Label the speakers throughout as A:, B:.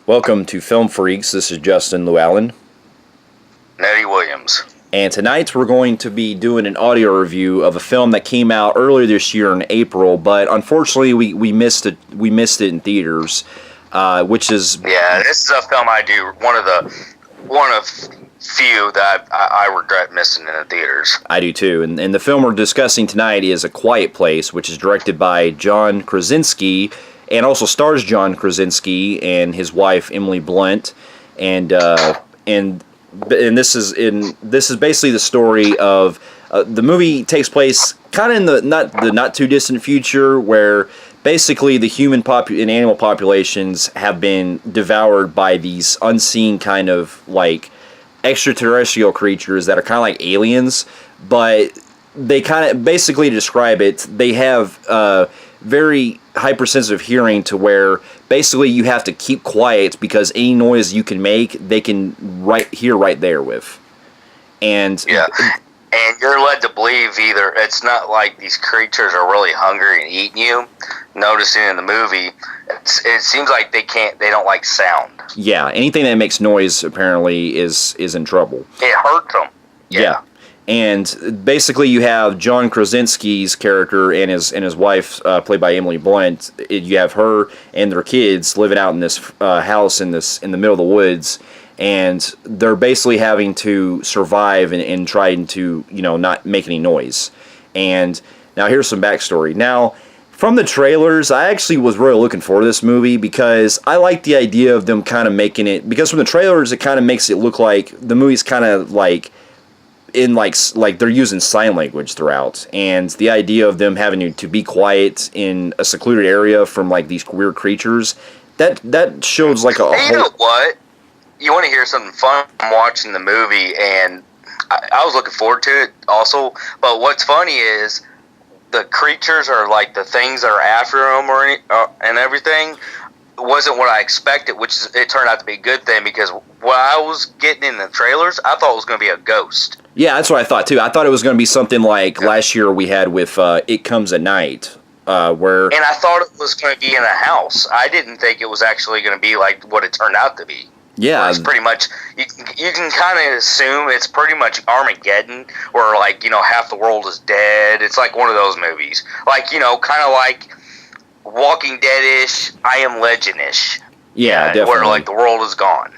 A: Welcome to Film Phreeks. This is Justin Llewellyn.
B: Nettie Williams.
A: And tonight we're going to be doing an audio review of a film that came out earlier this year in April, but unfortunately we missed it. We missed it in theaters, which is
B: this is a film I do one of few that I regret missing in the theaters.
A: I do too. And the film we're discussing tonight is A Quiet Place, which is directed by John Krasinski and also stars John Krasinski and his wife Emily Blunt, and this is basically the story of the movie takes place kind of in the not too distant future, where basically the human and animal populations have been devoured by these unseen kind of like extraterrestrial creatures that are kind of like aliens, but they kind of basically describe it. They have very hypersensitive hearing to where basically you have to keep quiet because any noise you can make, they can hear right there with. And
B: you're led to believe either it's not like these creatures are really hungry and eating you. Noticing in the movie, it seems like they don't like sound.
A: Yeah, anything that makes noise apparently is in trouble.
B: It hurts them.
A: Yeah. And basically, you have John Krasinski's character and his wife, played by Emily Blunt. You have her and their kids living out in this house in the middle of the woods, and they're basically having to survive and trying to not make any noise. And now here's some backstory. Now, from the trailers, I actually was really looking forward to this movie because I like the idea of them kind of making it. Because from the trailers, it kind of makes it look like the movie's kind of like in like they're using sign language throughout, and the idea of them having to be quiet in a secluded area from like these weird creatures, that shows like
B: you know what? You want to hear something fun? I'm watching the movie, and I was looking forward to it also. But what's funny is the creatures are like the things that are after them and everything wasn't what I expected, it turned out to be a good thing, because what I was getting in the trailers, I thought it was going to be a ghost.
A: Yeah, that's what I thought too. I thought it was going to be something like last year we had with It Comes at Night, where... And
B: I thought it was going to be in a house. I didn't think it was actually going to be like what it turned out to be.
A: Yeah.
B: It's pretty much, you can kind of assume it's pretty much Armageddon, where like, half the world is dead. It's like one of those movies. Like, kind of like Walking Dead-ish, I Am Legend-ish.
A: Yeah, definitely.
B: Where like the world is gone.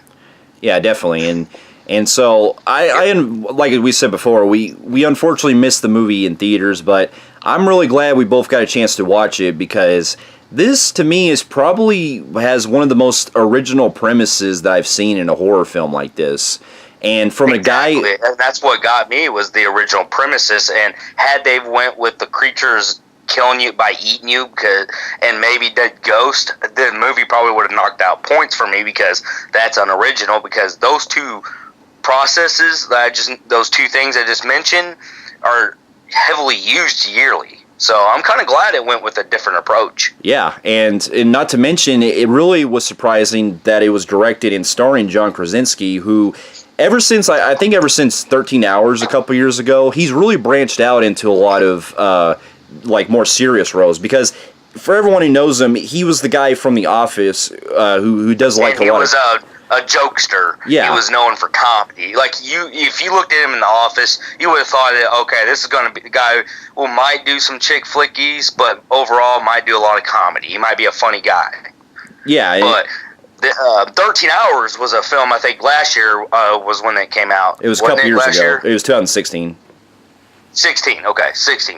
A: Yeah, definitely. And so I like we said before, we unfortunately missed the movie in theaters, but I'm really glad we both got a chance to watch it, because this to me is probably has one of the most original premises that I've seen in a horror film like this. And from a guy,
B: and that's what got me, was the original premises. And had they went with the creatures killing you by eating you, and maybe Dead Ghost, the movie probably would have knocked out points for me, because that's unoriginal. Because those two processes those two things I just mentioned are heavily used yearly. So I'm kind of glad it went with a different approach.
A: Yeah, and not to mention, it really was surprising that it was directed and starring John Krasinski, who ever since 13 Hours a couple years ago, he's really branched out into a lot of like more serious roles. Because for everyone who knows him, he was the guy from The Office who does like a lot. He
B: was a jokester.
A: Yeah.
B: He was known for comedy. Like, if you looked at him in The Office, you would have thought that, okay, this is going to be the guy who might do some chick flickies, but overall might do a lot of comedy. He might be a funny guy.
A: Yeah.
B: But 13 Hours was a film, I think last year was when it came out.
A: It was a couple years ago. It was 2016.
B: 16,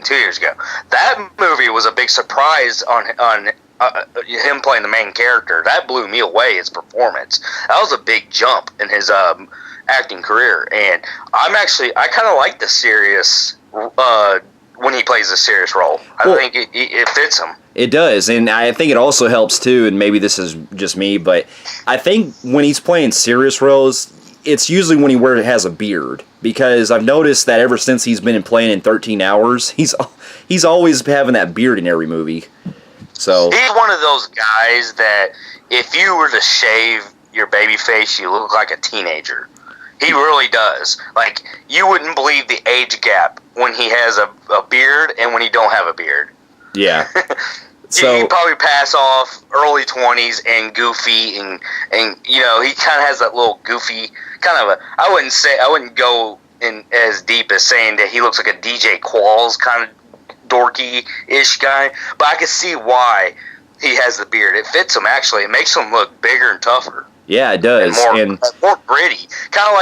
B: 2 years ago. That movie was a big surprise on him playing the main character. That blew me away, his performance. That was a big jump in his acting career. And I kind of like the serious, when he plays a serious role. I think it fits him.
A: It does, and I think it also helps too, and maybe this is just me, but I think when he's playing serious roles, it's usually when he has a beard, because I've noticed that ever since he's been playing in 13 Hours, he's always having that beard in every movie. So
B: he's one of those guys that if you were to shave your baby face, you look like a teenager. He really does. Like, you wouldn't believe the age gap when he has a beard and when he don't have a beard.
A: Yeah. So
B: he'd probably pass off early 20s and goofy, and he kind of has that little goofy kind of a. I wouldn't go in as deep as saying that he looks like a DJ Qualls kind of dorky-ish guy, but I can see why he has the beard. It fits him, actually. It makes him look bigger and tougher.
A: Yeah, it does,
B: and more gritty, kind of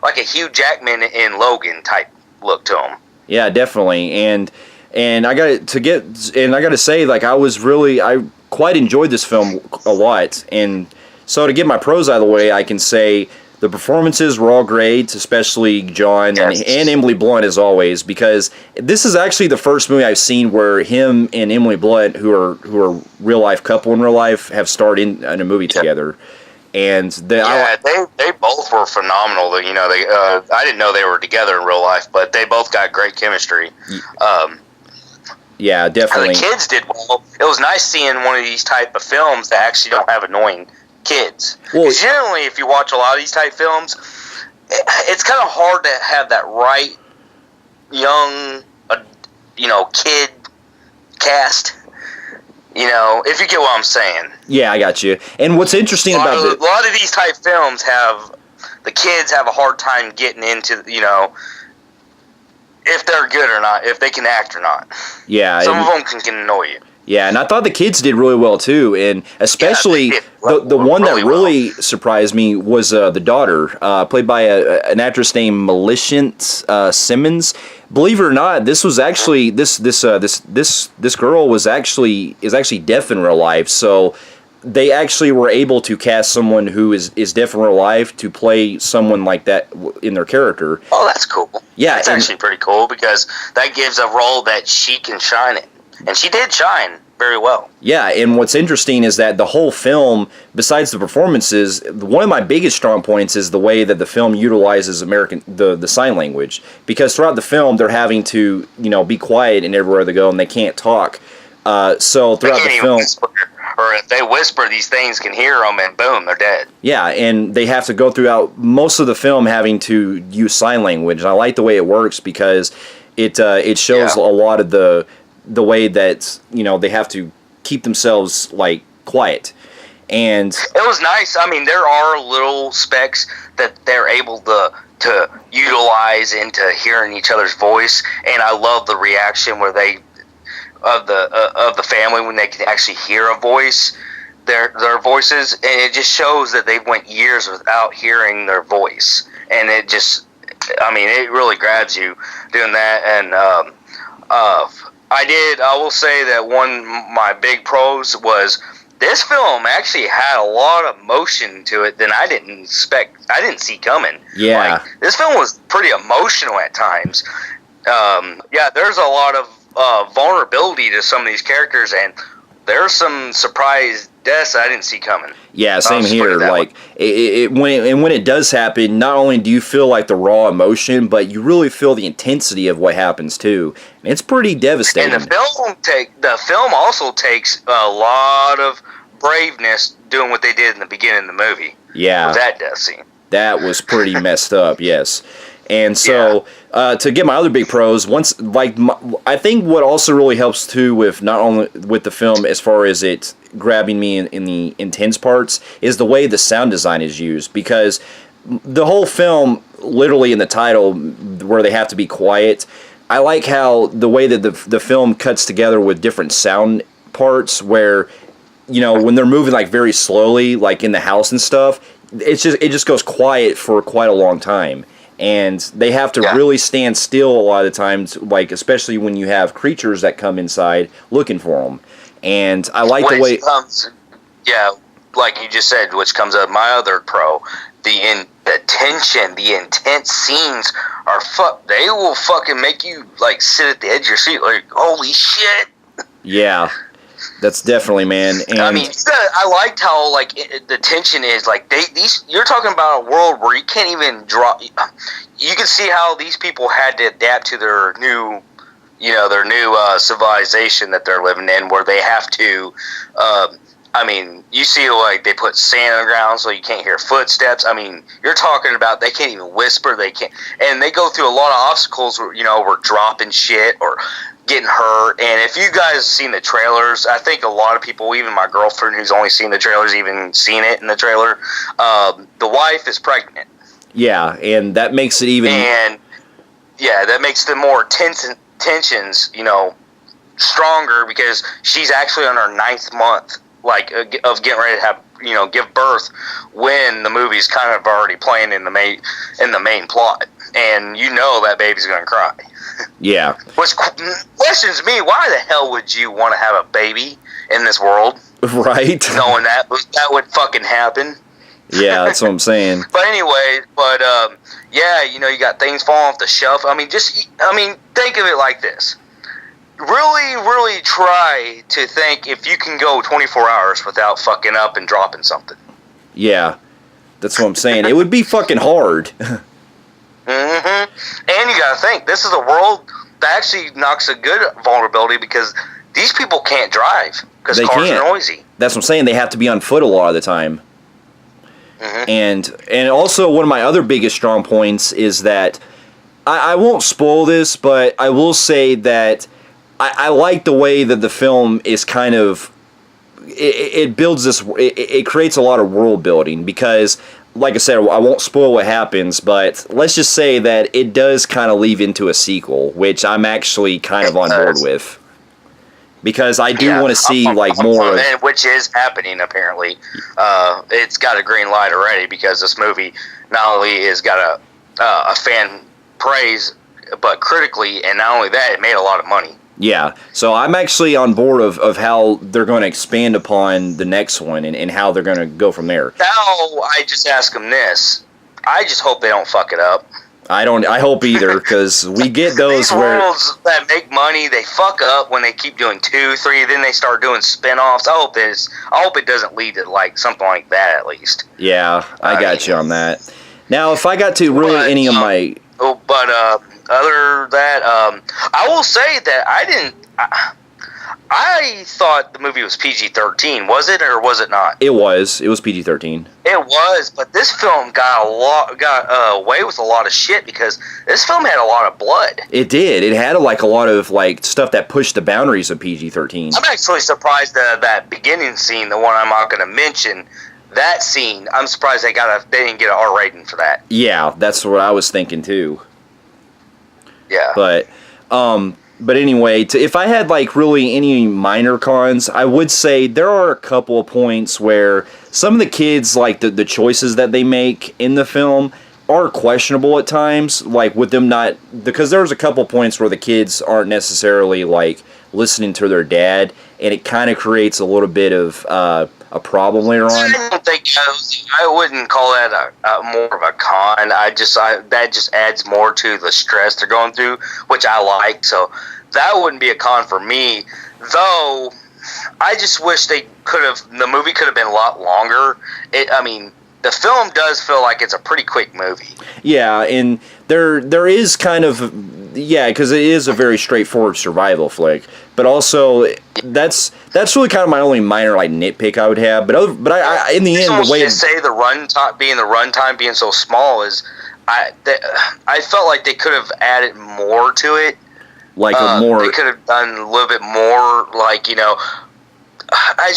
B: like a Hugh Jackman in Logan type look to him.
A: Yeah, definitely, and I got to say, like, I quite enjoyed this film a lot, and so to get my pros out of the way, I can say the performances were all great, especially John and Emily Blunt as always, because this is actually the first movie I've seen where him and Emily Blunt, who are real life couple in real life, have starred in a movie together. And they
B: both were phenomenal. I didn't know they were together in real life, but they both got great chemistry.
A: Yeah, definitely.
B: The kids did well. It was nice seeing one of these type of films that actually don't have annoying kids. Because generally, if you watch a lot of these type films, it's kind of hard to have that right young, kid cast. If you get what I'm saying.
A: Yeah, I got you. And what's interesting
B: a lot of these type films the kids have a hard time getting into, if they're good or not, if they can act or not.
A: Yeah.
B: Some of them can annoy you.
A: Yeah, and I thought the kids did really well too, and especially the one that really surprised me was the daughter, played by an actress named Millicent Simmons. Believe it or not, this was actually this girl is actually deaf in real life, so they actually were able to cast someone who is deaf in real life to play someone like that in their character.
B: Oh, that's cool.
A: Yeah,
B: that's actually pretty cool because that gives a role that she can shine in. And she did shine very well.
A: Yeah, and what's interesting is that the whole film, besides the performances, one of my biggest strong points is the way that the film utilizes the sign language. Because throughout the film, they're having to, be quiet and everywhere they go, and they can't talk. So throughout the film,
B: or if they whisper, these things can hear them, and boom, they're dead.
A: Yeah, and they have to go throughout most of the film having to use sign language. And I like the way it works because it shows a lot of the way that they have to keep themselves like quiet, and
B: it was nice. I mean, there are little specs that they're able to utilize into hearing each other's voice, and I love the reaction where they of the family when they can actually hear a voice, their voices, and it just shows that they went years without hearing their voice, and it really grabs you doing that, and I will say that one of my big pros was this film actually had a lot of motion to it than I didn't see coming.
A: Yeah.
B: This film was pretty emotional at times. There's a lot of vulnerability to some of these characters, and there's some surprise deaths I didn't see coming.
A: Yeah, same here. Like when it does happen, not only do you feel like the raw emotion, but you really feel the intensity of what happens too. And it's pretty devastating.
B: And the film also takes a lot of braveness doing what they did in the beginning of the movie.
A: Yeah,
B: with that death scene.
A: That was pretty messed up. Yes. And so, to get my other big pros, I think what also really helps too with not only with the film as far as it grabbing me in the intense parts is the way the sound design is used, because the whole film, literally in the title, where they have to be quiet, I like how the way that the film cuts together with different sound parts where, when they're moving like very slowly, like in the house and stuff, it just goes quiet for quite a long time. And they have to really stand still a lot of the times, like especially when you have creatures that come inside looking for them. And I like the way...
B: like you just said, which comes up my other pro, the tension, the intense scenes are they will fucking make you like sit at the edge of your seat like, holy shit. Yeah.
A: That's definitely, man. And
B: I mean, I liked how like the tension is like you're talking about a world where you can't even draw. You can see how these people had to adapt to their new civilization that they're living in, where they have to. You see like they put sand on the ground so you can't hear footsteps. I mean, you're talking about they can't even whisper. They can't, and they go through a lot of obstacles where we're dropping shit or getting hurt. And if you guys seen the trailers, I think a lot of people, even my girlfriend who's only seen the trailers, even seen it in the trailer, the wife is pregnant.
A: Yeah, and that makes it even...
B: And, yeah, that makes the more tensions, stronger, because she's actually on her 9th month, of getting ready to have, give birth, when the movie's kind of already playing in the main plot. And that baby's going to cry.
A: Yeah.
B: Which questions me, why the hell would you want to have a baby in this world?
A: Right.
B: Knowing that would fucking happen.
A: Yeah, that's what I'm saying.
B: But anyway, yeah, you got things falling off the shelf. I mean, think of it like this. Really, really try to think if you can go 24 hours without fucking up and dropping something.
A: Yeah, that's what I'm saying. It would be fucking hard.
B: Mm-hmm. And you gotta think, this is a world that actually knocks a good vulnerability, because these people can't drive because cars are noisy.
A: That's what I'm saying. They have to be on foot a lot of the time.
B: Mm-hmm.
A: And also, one of my other biggest strong points is that I won't spoil this, but I will say that I like the way that the film is kind of... It builds this... It creates a lot of world building, because... Like I said, I won't spoil what happens, but let's just say that it does kind of leave into a sequel, which I'm actually kind of on board with. Because I do want to see, more of...
B: And which is happening, apparently. It's got a green light already, because this movie not only has got a fan praise, but critically, and not only that, it made a lot of money.
A: Yeah, so I'm actually on board of how they're going to expand upon the next one and how they're going to go from there.
B: Now, I just ask them this. I just hope they don't fuck it up.
A: I hope either, because we get those
B: These worlds that make money, they fuck up when they keep doing 2, 3, then they start doing spin-offs. I hope it doesn't lead to something like that, at least.
A: Yeah, I got you on that. Now, if I got to any of my...
B: Other than that, I will say that I thought the movie was PG-13. Was it, or was it not?
A: It was. It was PG-13.
B: It was, but this film got away with a lot of shit, because this film had a lot of blood.
A: It did. It had a lot of stuff that pushed the boundaries of PG-13.
B: I'm actually surprised that beginning scene, the one I'm not going to mention. That scene, I'm surprised they didn't get an R rating for that.
A: Yeah, that's what I was thinking too.
B: Yeah.
A: But anyway, if I had really any minor cons, I would say there are a couple of points where some of the kids, the choices that they make in the film are questionable at times, with them not... Because there's a couple points where the kids aren't necessarily, listening to their dad, and it kind of creates a little bit of a problem later on.
B: I don't think I wouldn't call that more of a con. That just adds more to the stress they're going through, which I like. So that wouldn't be a con for me. Though I just wish the movie could have been a lot longer. The film does feel like it's a pretty quick movie.
A: Yeah, and there is kind of... Yeah, because it is a very straightforward survival flick. But also, that's really kind of my only minor nitpick I would have. But I in the end, the way
B: to say the runtime being so small is, I felt like they could have added more to it. They could have done a little bit more. It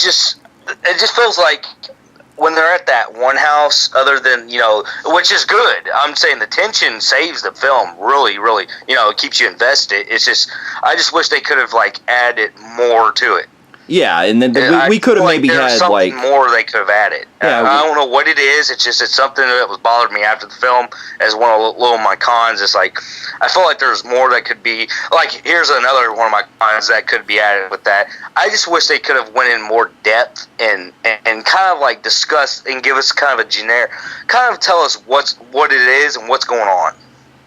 B: just feels like when they're at that one house, other than, which is good. I'm saying the tension saves the film, really, really, it keeps you invested. It's just, I just wish they could have, added more to it.
A: Yeah, and then we could have maybe had
B: something more they could have added.
A: Yeah,
B: I don't know what it is. It's something that was bothered me after the film. As one of my cons, it's I feel like there's more that could be. Here's another one of my cons that could be added with that. I just wish they could have went in more depth and kind of discuss and give us kind of a generic, kind of tell us what it is and what's going on.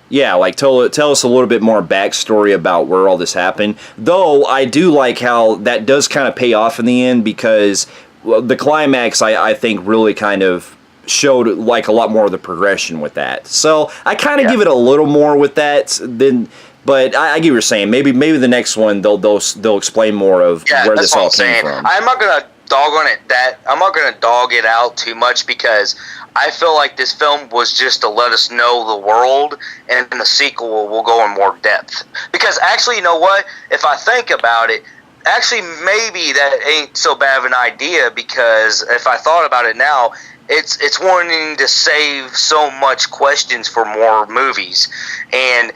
A: Yeah, tell us a little bit more backstory about where all this happened. Though, I do like how that does kind of pay off in the end, because the climax, I think, really kind of showed, a lot more of the progression with that. So, I kind of give it a little more with that than... But I get what you're saying. Maybe the next one, they'll explain more of where this all came from.
B: I'm not going to I'm not gonna dog it out too much because I feel like this film was just to let us know the world, and in the sequel will go in more depth. Because actually, you know what? If I think about it, actually maybe that ain't so bad of an idea, because if I thought about it now, it's wanting to save so much questions for more movies. And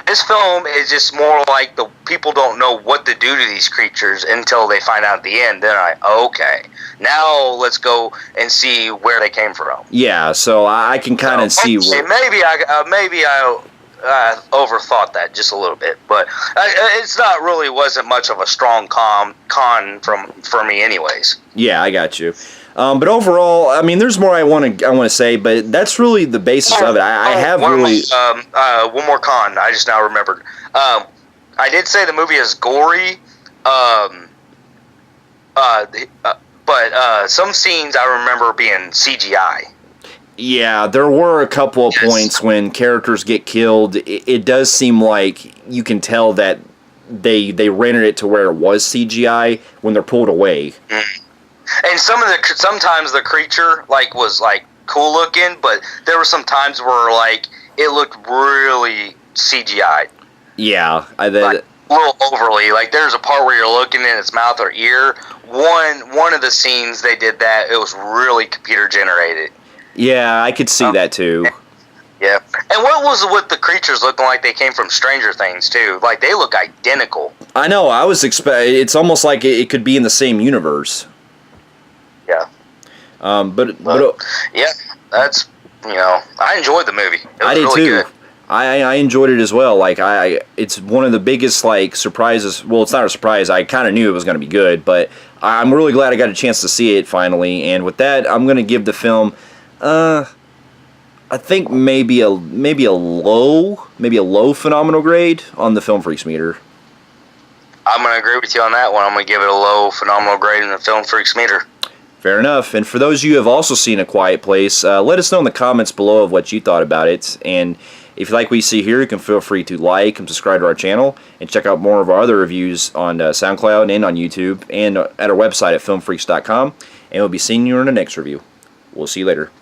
B: this film is just more like the people don't know what to do to these creatures until they find out at the end. Then okay, now let's go and see where they came from.
A: Yeah, so I can kind of see where...
B: Maybe I overthought that just a little bit, but it's not really wasn't much of a strong con for me anyways.
A: Yeah, I got you. But overall, I mean, there's more I want to say, but that's really the basis of it. I have
B: one
A: really...
B: one more con. I just now remembered. I did say the movie is gory, but some scenes I remember being CGI.
A: Yeah, there were a couple of points when characters get killed. It does seem like you can tell that they rendered it to where it was CGI when they're pulled away.
B: Mm. And sometimes the creature was cool looking, but there were some times where it looked really CGI.
A: Yeah,
B: a little overly. There's a part where you're looking in its mouth or ear. One of the scenes they did that, it was really computer generated.
A: Yeah, I could see that too.
B: Yeah. And what was with the creatures looking like they came from Stranger Things too? They look identical.
A: I know. I was it's almost like it could be in the same universe.
B: Yeah.
A: But
B: yeah, that's I enjoyed the movie.
A: I did really too. Good. I enjoyed it as well. It's one of the biggest surprises. Well, it's not a surprise. I kind of knew it was going to be good, but I'm really glad I got a chance to see it finally. And with that, I'm going to give the film, I think maybe a low phenomenal grade on the Film Phreeks meter.
B: I'm going to agree with you on that one. I'm going to give it a low phenomenal grade in the Film Phreeks meter.
A: Fair enough. And for those of you who have also seen A Quiet Place, let us know in the comments below of what you thought about it. And if you like what you see here, you can feel free to like and subscribe to our channel and check out more of our other reviews on SoundCloud and on YouTube and at our website at filmphreeks.com. And we'll be seeing you in the next review. We'll see you later.